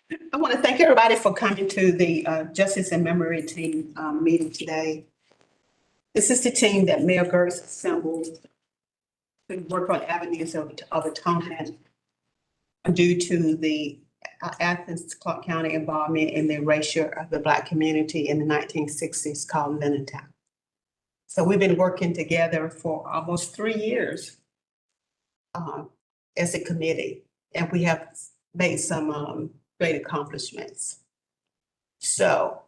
I want to thank everybody for coming to the Justice and Memory Team meeting today. This is the team that Mayor Gertz assembled to work on avenues of atonement due to the Athens-Clarke County involvement in the erasure of the Black community in the 1960s called Lenontown. So we've been working together for almost 3 years as a committee, and we have made some great accomplishments. So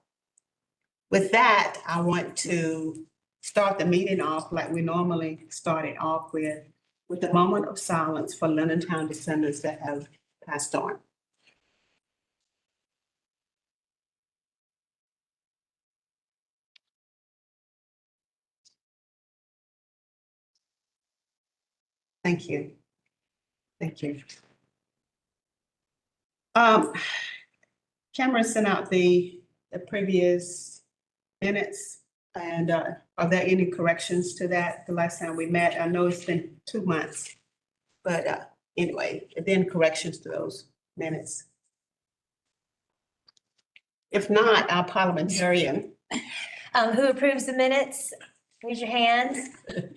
with that, I want to start the meeting off like we normally start it off with a moment of silence for Lenontown descendants that have passed on. Thank you. Thank you. Cameron sent out the previous minutes, and are there any corrections to that? The last time we met, I know it's been 2 months, but anyway, then corrections to those minutes. If not, our parliamentarian. Who approves the minutes? Raise your hand.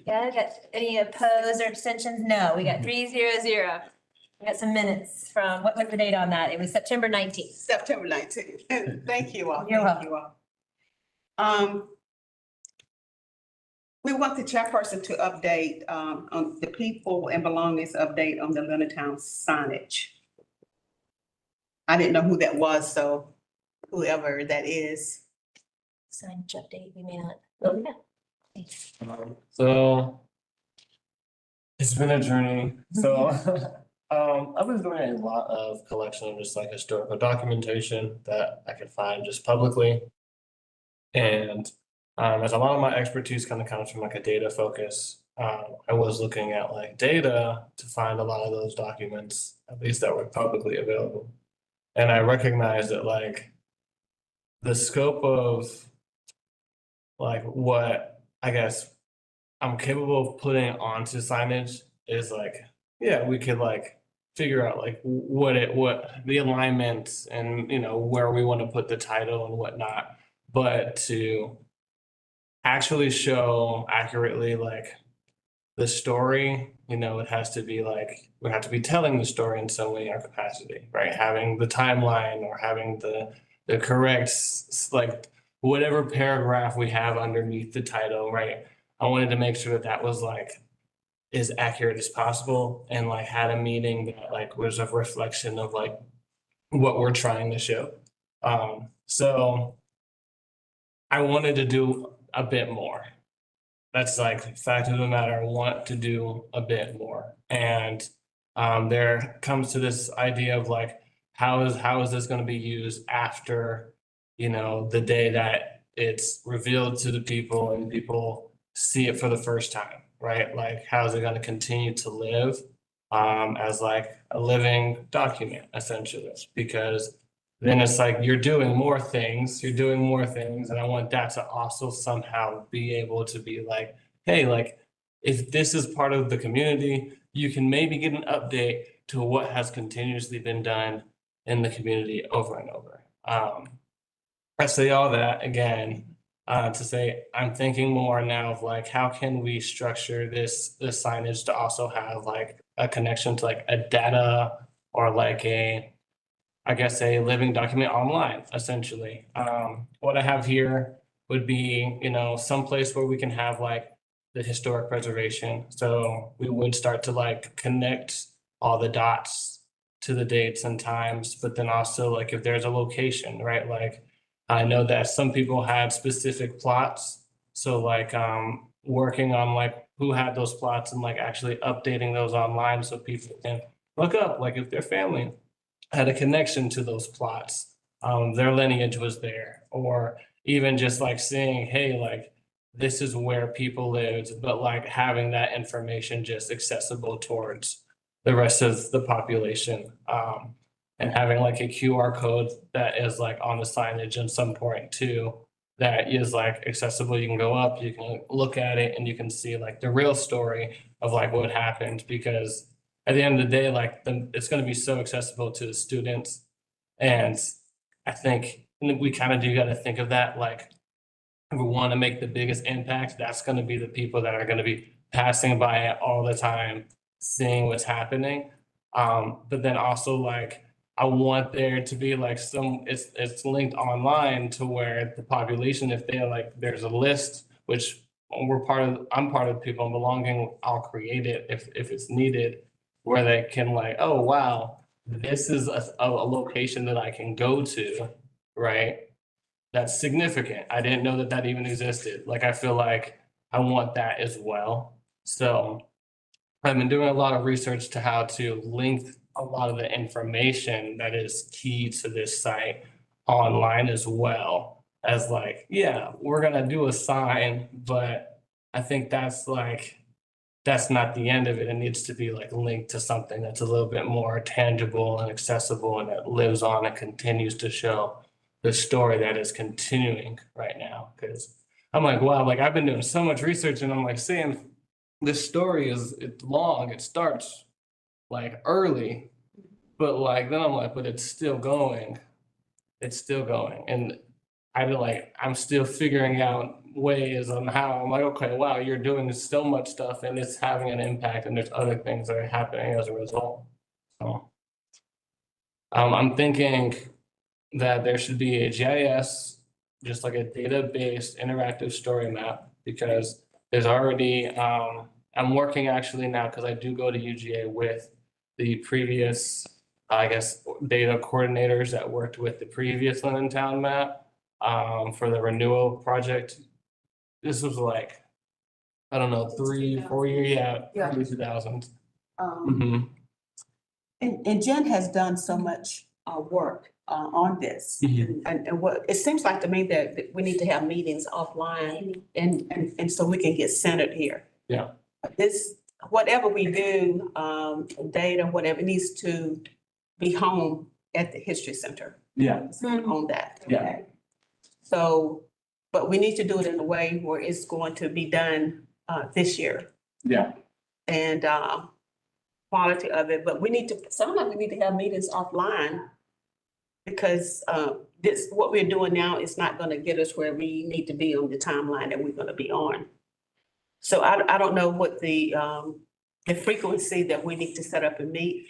Yeah, got any opposed or abstentions? No, we got 300. We got some minutes from, what was the date on that? It was September 19th. September 19th. Thank you all. You're Thank you all. We want the chairperson to update on the people and belongings update on the Lenontown signage. I didn't know who that was, so whoever that is. Signage update, we may not. Oh, yeah. So it's been a journey. So I've been doing a lot of collection of just like historical documentation that I could find just publicly. And as a lot of my expertise kind of comes from like a data focus, I was looking at like data to find a lot of those documents, at least that were publicly available. And I recognized that like the scope of like what I guess I'm capable of putting onto signage is like, yeah, we could like figure out like what the alignment and, you know, where we want to put the title and whatnot. But to actually show accurately like the story, you know, it has to be like, we have to be telling the story in some way, our capacity, right? Having the timeline or having the correct, like whatever paragraph we have underneath the title, right? I wanted to make sure that that was like as accurate as possible and like had a meaning that like was a reflection of like what we're trying to show. So I wanted to do a bit more. That's like fact of the matter. I want to do a bit more. And there comes to this idea of like, how is this going to be used after, you know, the day that it's revealed to the people and people see it for the first time, right? Like, how is it going to continue to live as like a living document, essentially? Because then it's like you're doing more things, and I want that to also somehow be able to be like, hey, like if this is part of the community, you can maybe get an update to what has continuously been done in the community over and over. I say all that again to say I'm thinking more now of like how can we structure this signage to also have like a connection to like a data or like I guess a living document online, essentially. What I have here would be, you know, someplace where we can have like the historic preservation. So we would start to like connect all the dots to the dates and times, but then also like if there's a location, right? Like I know that some people had specific plots. So like working on like who had those plots and like actually updating those online so people can look up like if their family had a connection to those plots, their lineage was there, or even just like seeing, hey, like this is where people lived, but like having that information just accessible towards the rest of the population, and having like a QR code that is like on the signage at some point too, that is like accessible. You can go up, you can look at it, and you can see like the real story of like what happened, because at the end of the day, like it's going to be so accessible to the students And I think we kind of do got to think of that, like, if we want to make the biggest impact, that's going to be the people that are going to be passing by it all the time, seeing what's happening. But then also like, I want there to be like it's linked online to where the population, if they like, there's a list, which I'm part of People and Belonging, I'll create it if it's needed, where they can like, oh, wow, this is a location that I can go to, right? That's significant. I didn't know that that even existed. Like, I feel like I want that as well. So I've been doing a lot of research to how to link a lot of the information that is key to this site online as well as like, yeah, we're gonna do a sign, but I think that's like, that's not the end of it. It needs to be like linked to something that's a little bit more tangible and accessible and that lives on and continues to show the story that is continuing right now. Cause I'm like, wow, like I've been doing so much research and I'm like saying this story it's long, it starts like early, but like then I'm like, but it's still going. It's still going. And I'm still figuring out ways on how I'm like, okay, wow, you're doing so much stuff and it's having an impact and there's other things that are happening as a result. So I'm thinking that there should be a GIS, just like a data-based interactive story map, because there's already, I'm working actually now, because I do go to UGA with the previous, I guess, data coordinators that worked with the previous Linden Town map, for the renewal project. This was like, I don't know, 3, 4 years, Yeah. early 2000s. Um, and Jen has done so much work on this. Mhm. And what, it seems like to me that we need to have meetings offline and so we can get centered here. Yeah. This, whatever we do, data, whatever, needs to be home at the History Center. Yeah. On that. Yeah. Okay? So, but we need to do it in a way where it's going to be done this year. Yeah. And quality of it, but sometimes we need to have meetings offline because what we're doing now is not gonna get us where we need to be on the timeline that we're gonna be on. So I don't know what the frequency that we need to set up and meet,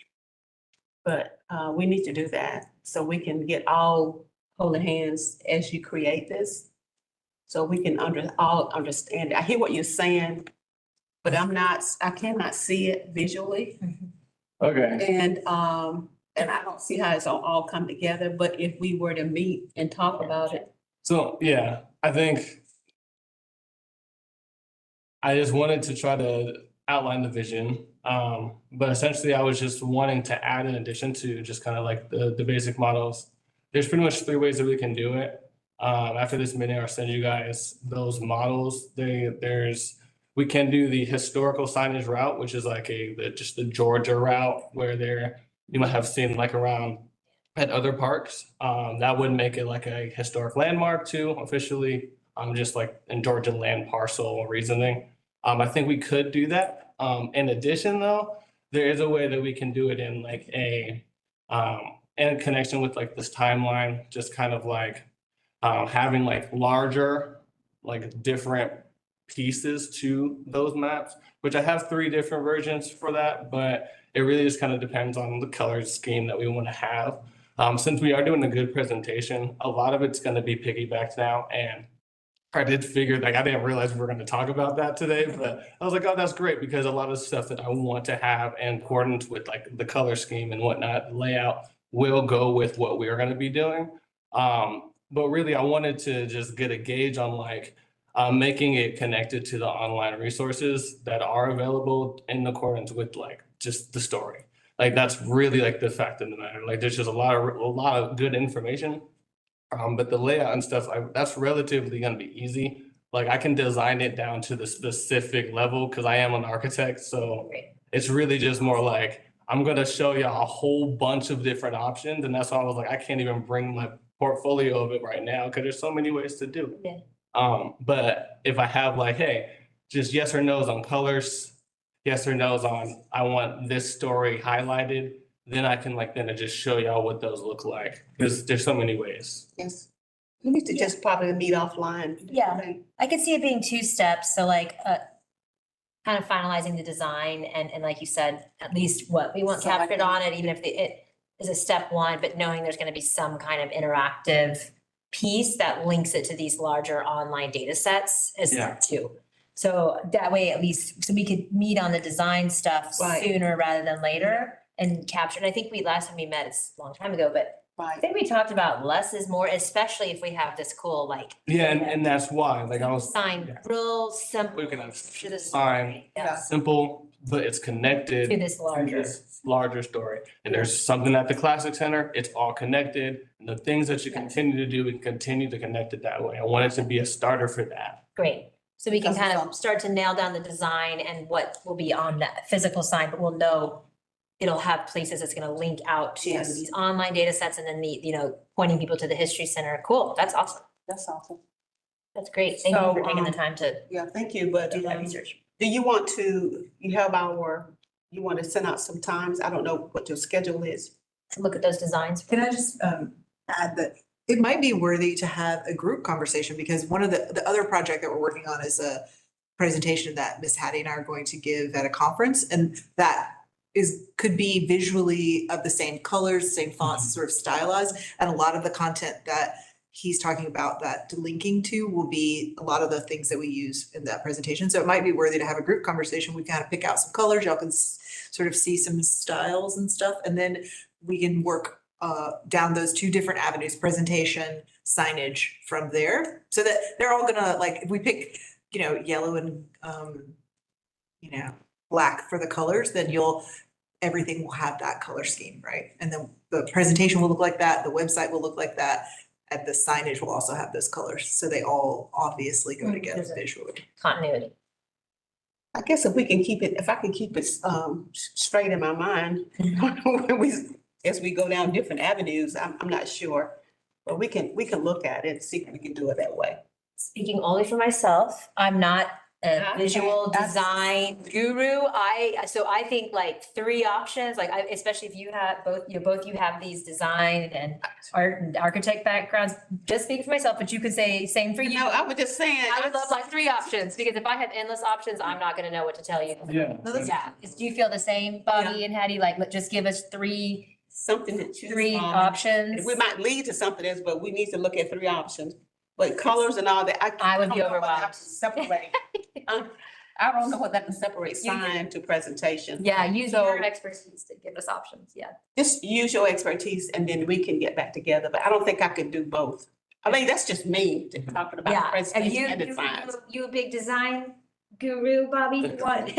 but we need to do that so we can get all holding hands as you create this. So we can all understand it. I hear what you're saying, but I cannot see it visually. Okay. And I don't see how it's all come together, but if we were to meet and talk about it. So, yeah, I think I just wanted to try to outline the vision. But essentially I was just wanting to add in addition to just kind of like the basic models. There's pretty much 3 ways that we can do it. After this meeting, I'll send you guys those models. We can do the historical signage route, which is like just the Georgia route where you might have seen like around at other parks. That would make it like a historic landmark too, officially, just like in Georgia land parcel reasoning. I think we could do that. In addition though, there is a way that we can do it in like in connection with like this timeline, just kind of like having like larger, like different pieces to those maps, which I have 3 different versions for that, but it really just kind of depends on the color scheme that we want to have. Since we are doing a good presentation, a lot of it's going to be piggybacked now. And I did figure, like, I didn't realize we were going to talk about that today, but I was like, oh, that's great, because a lot of stuff that I want to have in accordance with like the color scheme and whatnot, the layout will go with what we are going to be doing. But really, I wanted to just get a gauge on like making it connected to the online resources that are available in accordance with like just the story. Like that's really like the fact of the matter. Like there's just a lot of good information. But the layout and stuff, that's relatively gonna be easy. Like I can design it down to the specific level because I am an architect. So it's really just more like, I'm gonna show you a whole bunch of different options. And that's why I was like, I can't even bring my portfolio of it right now because there's so many ways to do it. But if I have like, hey, just yes or no's on colors, yes or no's on, I want this story highlighted, then I can like, then I just show y'all what those look like, because there's so many ways. Yes. We need to just probably meet offline. Yeah. I could see it being two steps, so like, kind of finalizing the design and like you said, at least what we want captured on it, even if it is a step one, but knowing there's gonna be some kind of interactive piece that links it to these larger online data sets as Yeah. step two. So that way, at least, so we could meet on the design stuff Right. sooner rather than later and capture, and I think last time we met, it's a long time ago, but I Right. think we talked about less is more, especially if we have this cool, like. Yeah, and that's why, like I was. Sign yeah. real simple. We can have To this sign, yeah, simple, but it's connected. to this larger. This larger story. And there's something at the Classic Center, it's all connected. And the things that you Yeah. continue to do, we can continue to connect it that way. I want it to be a starter for that. Great. So we can Because kind it's of start to nail down the design and what will be on that physical sign, but we'll know it'll have places that's gonna link out to Yes. these online data sets and then pointing people to the History Center. Cool, that's awesome. That's awesome. That's great. Thank you for So, taking the time to Yeah, thank you, but do that research. do you want to, you want to send out some times? I don't know what your schedule is. To look at those designs. Can I just add that it might be worthy to have a group conversation, because one of the other project that we're working on is a presentation that Miss Hattie and I are going to give at a conference, and that could be visually of the same colors, same fonts, sort of stylized, and a lot of the content that he's talking about that linking to will be a lot of the things that we use in that presentation. So it might be worthy to have a group conversation. We kind of pick out some colors, y'all can sort of see some styles and stuff, and then we can work down those two different avenues, presentation, signage from there. So that they're all gonna, like, if we pick, yellow and, black for the colors, then everything will have that color scheme, right? And then the presentation will look like that, the website will look like that, and the signage will also have those colors. So they all obviously go together There's a- visually. Continuity. I guess if I can keep it straight in my mind, as we go down different avenues, I'm not sure. But we can look at it and see if we can do it that way. Speaking only for myself, I'm not a Okay, visual that's- design guru. So I think like three options, like especially if you have both you have these design and art and architect backgrounds. Just speaking for myself, but you could say same for you. No, I was just saying. I would love like three options, because if I had endless options, I'm not gonna know what to tell you. Yeah. No, that's- Yeah, do you feel the same, Bobby and Hattie? Like, just give us Something to choose three from. options. We might lead to something else, but we need to look at three options. But colors and all that, I would be don't know what that overwhelmed. Separate. I don't know what that can separate You- sign to presentation. Yeah, use So- your expertise to give us options, yeah. Just use your expertise and then we can get back together, but I don't think I could do both. I mean, that's just me talking about Yeah, and presentation and designs. you a big design guru, Bobby? You want,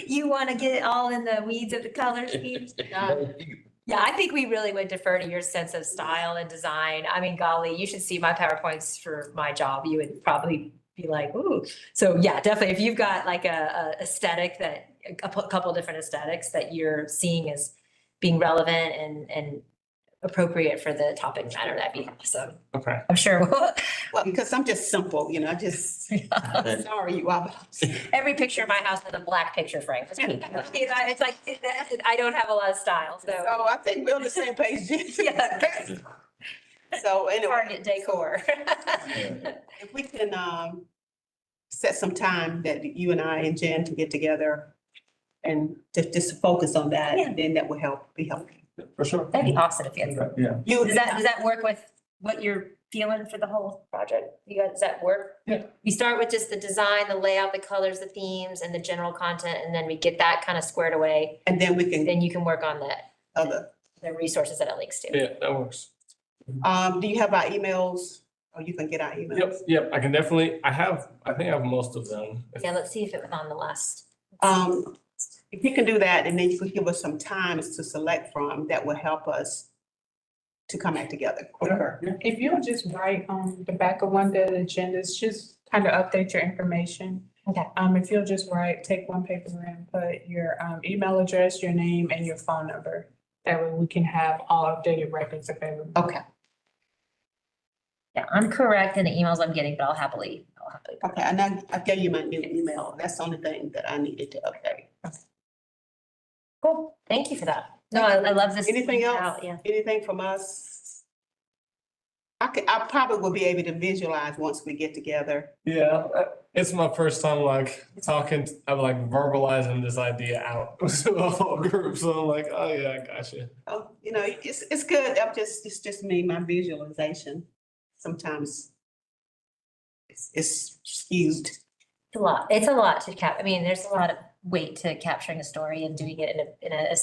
you wanna get all in the weeds of the color schemes? Yeah, I think we really would defer to your sense of style and design. I mean, golly, you should see my PowerPoints for my job. You would probably be like, ooh. So yeah, definitely, if you've got like a aesthetic a couple different aesthetics that you're seeing as being relevant and appropriate for the topic matter, that'd be awesome. Okay. I'm sure. Well, because I'm just simple, I just, sorry, you are. Every picture in my house has a black picture frame. It's like, I don't have a lot of style, so. Oh, I think we're on the same page, Jen. Yeah. So anyway. Target decor. If we can set some time that you and I and Jen can get together and just focus on that, Yeah. then that will be helpful. For sure. That'd be awesome if you had. Yeah. You, Does that work with what you're feeling for the whole project? You guys, does that work? Yeah. We start with just the design, the layout, the colors, the themes, and the general content, and then we get that kind of squared away. and then we can, Then you can work on the resources that it links to. Yeah, that works. do you have our emails? Or you can get our emails? Yep, I can definitely, I think I have most of them. Yeah, let's see if it was on the last. If you can do that, and then you could give us some times to select from, that will help us to come back together quicker. Yeah. If you'll just write on the back of one of the agendas, just kind of update your information. Okay. If you'll just take one paper and put your email address, your name, and your phone number. That way we can have all updated records available. Okay, Yeah, I'm correct in the emails I'm getting, but I'll happily. okay, and I gave you my new email. That's the only thing that I needed to update. Cool, thank you for that. No, I love this. Anything else? out, Yeah. Anything from us? I probably will be able to visualize once we get together. Yeah, it's my first time like talking, I'm like verbalizing this idea out to a whole group, so I'm like, oh yeah, I got you. Oh, it's good. It's just me, my visualization. Sometimes it's skewed. It's a lot. It's a lot to I mean, there's a lot of weight to capturing a story and doing it in a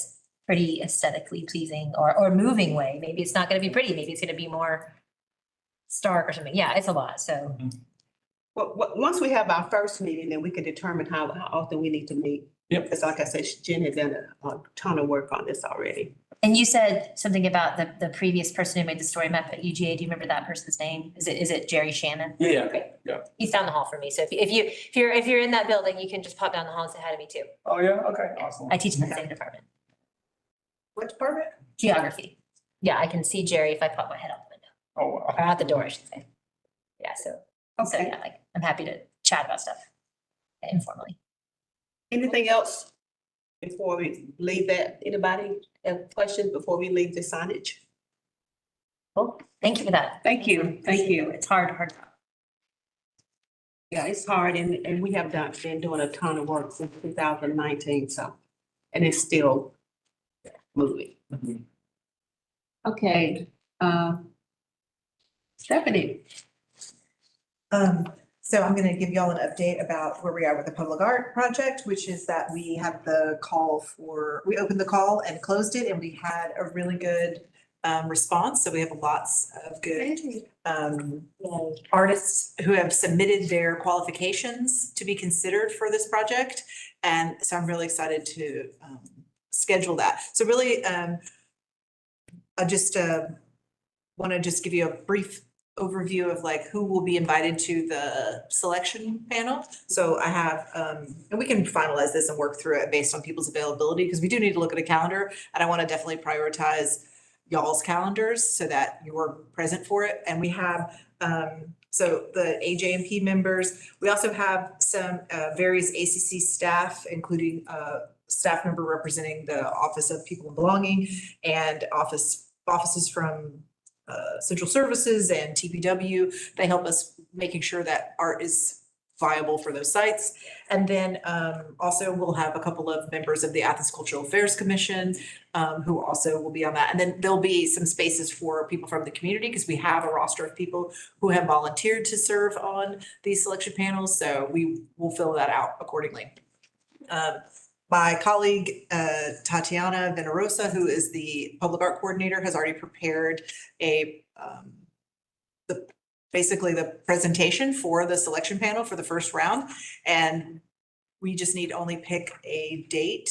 pretty aesthetically pleasing or moving way. Maybe it's not gonna be pretty, maybe it's gonna be more stark or something. Yeah, it's a lot, so. Well, once we have our first meeting, then we can determine how often we need to meet. Yep. Because like I said, Jen has done a ton of work on this already. And you said something about the previous person who made the story map at UGA. Do you remember that person's name? Is it Jerry Shannon? Yeah, Okay. yeah. He's down the hall from me. So if you're in that building, you can just pop down the hall and say hi to me too. Oh, yeah, okay, awesome. I teach in the same department, What department? geography. Yeah, I can see Jerry if I pop my head out the window Oh, wow. or out the door, I should say. Yeah, so Okay. yeah, like I'm happy to chat about stuff informally. Anything else before we leave that? Anybody have questions before we leave the signage? Cool. Thank you for that. Thank you. Thank you. It's hard. Yeah, it's hard and we have been doing a ton of work since 2019, so, and it's still moving. Mhm. Okay, Stephanie. So I'm gonna give y'all an update about where we are with the public art project, which is that we have the call we opened the call and closed it, and we had a really good response. So we have lots of good artists who have submitted their qualifications to be considered for this project. And so I'm really excited to schedule that. So really, I just want to just give you a brief overview of like who will be invited to the selection panel. So I have, and we can finalize this and work through it based on people's availability, because we do need to look at a calendar, and I want to definitely prioritize y'all's calendars so that you're present for it. And we have, so the AJMP members, we also have some various ACC staff, including staff member representing the Office of People and Belonging and offices from Central Services and TPW. They help us making sure that art is viable for those sites. And then also we'll have a couple of members of the Athens Cultural Affairs Commission who also will be on that. And then there'll be some spaces for people from the community, because we have a roster of people who have volunteered to serve on these selection panels. So we will fill that out accordingly. My colleague, Tatiana Venerosa, who is the public art coordinator, has already prepared basically the presentation for the selection panel for the first round. And we just need to only pick a date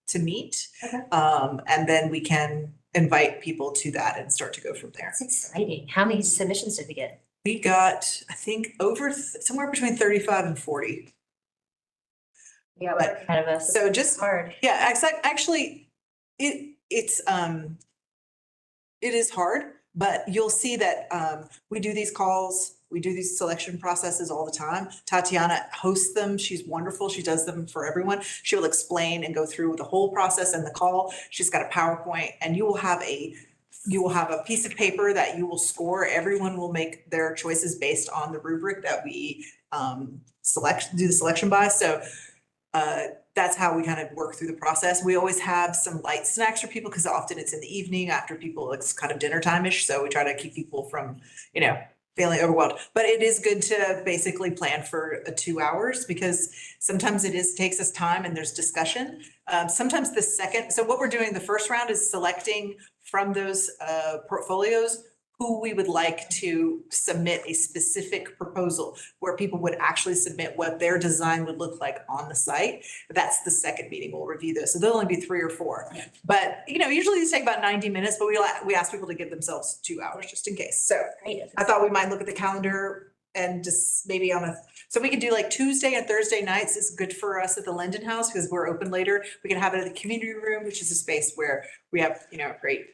to meet. Okay. And then we can invite people to that and start to go from there. That's exciting. How many submissions did we get? We got, I think, over somewhere between 35 and 40. Yeah, But- kind of a. So just Hard. Yeah, actually, it is hard, but you'll see that we do these calls, we do these selection processes all the time. Tatiana hosts them. She's wonderful. She does them for everyone. She will explain and go through the whole process and the call. She's got a PowerPoint, and you will have a piece of paper that you will score. Everyone will make their choices based on the rubric that we do the selection by. So that's how we kind of work through the process. We always have some light snacks for people, because often it's in the evening after people, it's kind of dinner time-ish. So we try to keep people from, feeling overwhelmed. But it is good to basically plan for 2 hours, because sometimes takes us time and there's discussion. Sometimes so what we're doing the first round is selecting from those portfolios who we would like to submit a specific proposal, where people would actually submit what their design would look like on the site. That's the second meeting. We'll review this. So there'll only be 3 or 4. But, usually these take about 90 minutes, but we ask people to give themselves 2 hours just in case. So Great. I thought we might look at the calendar and just maybe so we could do like Tuesday and Thursday nights is good for us at the Linden House, because we're open later. We can have it at the community room, which is a space where we have, a great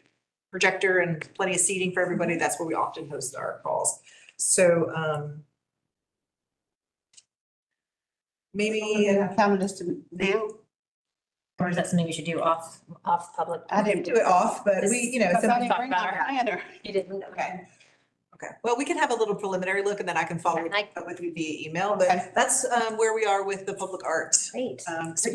projector and plenty of seating for everybody. That's where we often host our calls. So maybe Calendars to now. Or is that something we should do off public? I didn't do it off, but we, you know, Because I so, didn't bring my planner. You didn't, okay. Okay, well, we can have a little preliminary look and then I can follow Okay. up with you via email, Okay. but that's where we are with the public art. Great. So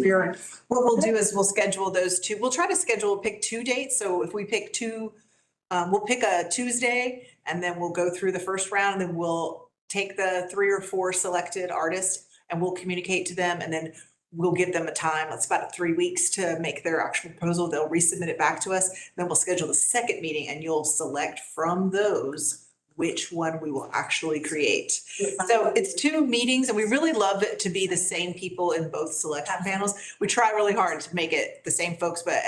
what we'll do is we'll schedule those two, we'll try to pick two dates. So if we pick two, we'll pick a Tuesday and then we'll go through the first round and then we'll take the 3 or 4 selected artists and we'll communicate to them and then we'll give them a time. It's about 3 weeks to make their actual proposal. They'll resubmit it back to us. Then we'll schedule the second meeting and you'll select from those which one we will actually create. So it's 2 meetings and we really love it to be the same people in both selection panels. We try really hard to make it the same folks, but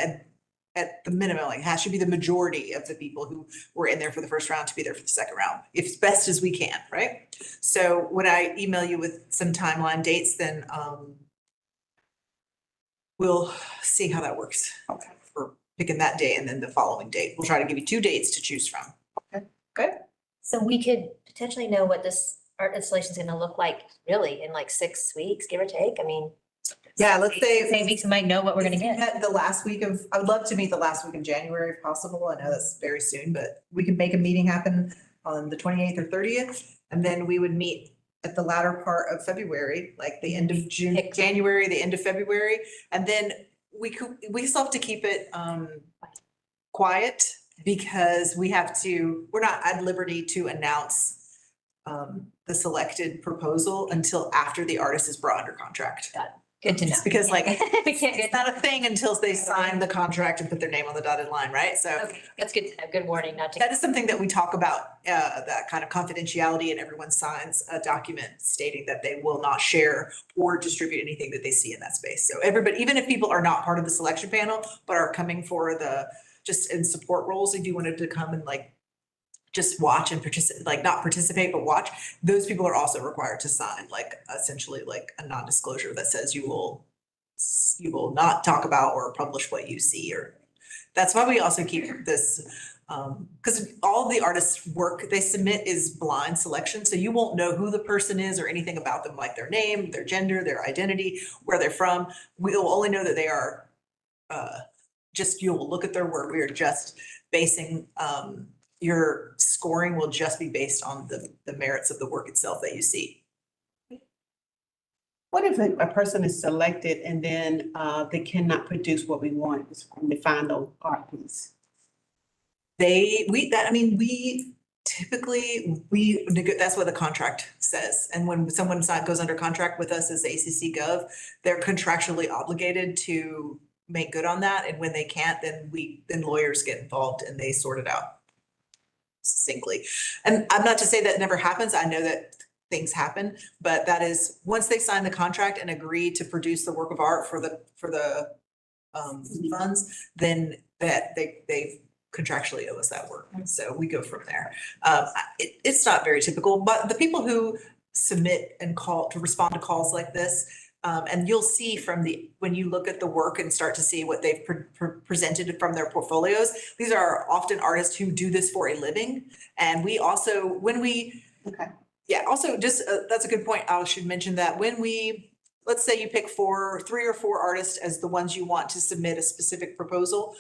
at the minimum, like, it should be the majority of the people who were in there for the first round to be there for the second round, if as best as we can, right? So when I email you with some timeline dates, then we'll see how that works. Okay. For picking that day and then the following date. We'll try to give you 2 dates to choose from. Okay. Good? So we could potentially know what this art installation is gonna look like really in like 6 weeks, give or take. I mean. Yeah, let's say. 6 weeks, we might know what we're gonna If we get. met the last week of, I would love to meet the last week of January if possible. I know that's very soon, but we can make a meeting happen on the 28th or 30th. And then we would meet at the latter part of February, like the end of June, January, the end of February. And then we still have to keep it quiet because we're not at liberty to announce the selected proposal until after the artist is brought under contract. Good to know. Just because like, We can't it's get, not a thing until they sign the contract and put their name on the dotted line, right? So okay, that's good to know. Good warning not to. that is something that we talk about, that kind of confidentiality, and everyone signs a document stating that they will not share or distribute anything that they see in that space. So everybody, even if people are not part of the selection panel, but are coming for just in support roles, if you wanted to come and like just watch and participate, like not participate, but watch, those people are also required to sign like essentially like a non-disclosure that says you will not talk about or publish what you see. Or that's why we also keep this, because all of the artists' work they submit is blind selection. So you won't know who the person is or anything about them, like their name, their gender, their identity, where they're from. We'll only know that they are you'll look at their work. We are just basing, your scoring will just be based on the merits of the work itself that you see. What if a person is selected and then they cannot produce what we want in the final art piece? We typically, that's what the contract says. And when someone goes under contract with us as ACC Gov, they're contractually obligated to make good on that. And when they can't, then lawyers get involved and they sort it out succinctly. And I'm not to say that never happens. I know that things happen, but that is, once they sign the contract and agree to produce the work of art for the funds, then that they contractually owe us that work. So we go from there. It's not very typical, but the people who submit and respond to calls like this, and you'll see when you look at the work and start to see what they've presented from their portfolios, these are often artists who do this for a living. And we also, that's a good point. I should mention that let's say you pick 3 or 4 artists as the ones you want to submit a specific proposal.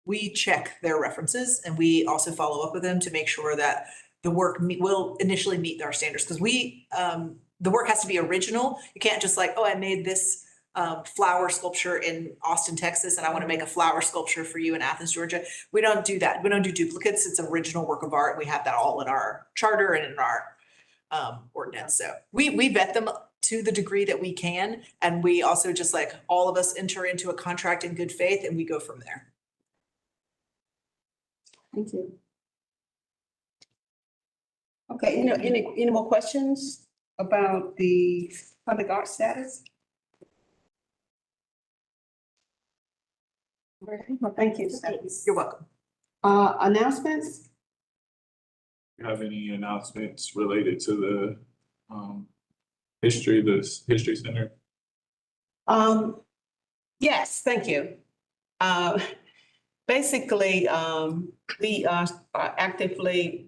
We check their references and we also follow up with them to make sure that the work will initially meet our standards. Because the work has to be original. You can't just like, I made this flower sculpture in Austin, Texas, and I want to make a flower sculpture for you in Athens, Georgia. We don't do that. We don't do duplicates. It's original work of art. We have that all in our charter and in our ordinance. So we vet them to the degree that we can. And we also just like all of us enter into a contract in good faith and we go from there. Thank you. Okay, any more questions about the public art status? Well, thank you. You're welcome. Announcements? You have any announcements related to the History Center? Yes, thank you. Basically, we are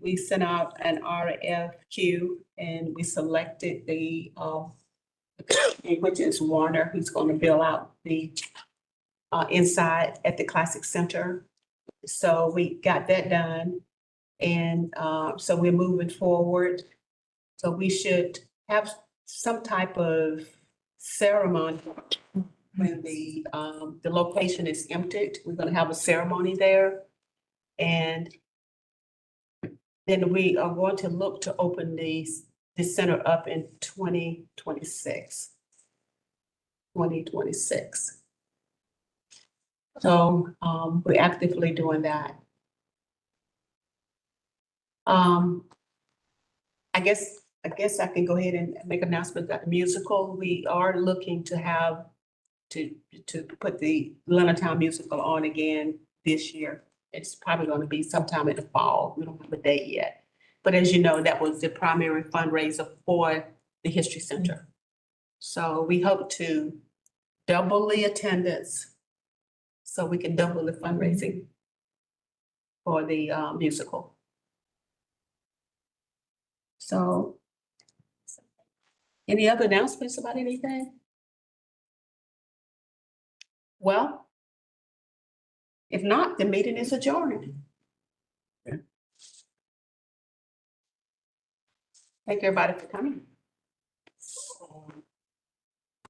we sent out an RFQ and we selected the which is Warner, who's gonna build out the inside at the Classic Center. So we got that done. And so we're moving forward. So we should have some type of ceremony when the location is emptied. We're gonna have a ceremony there. And then we are going to look to open this center up in 2026. 2026. So we're actively doing that. I guess I can go ahead and make an announcement about the musical. We are looking to have to put the Leonardtown musical on again this year. It's probably going to be sometime in the fall. We don't have a date yet. But as you know, that was the primary fundraiser for the History Center. So we hope to double the attendance so we can double the fundraising for the musical. So, any other announcements about anything? Well, if not, the meeting is adjourned. Thank everybody for coming.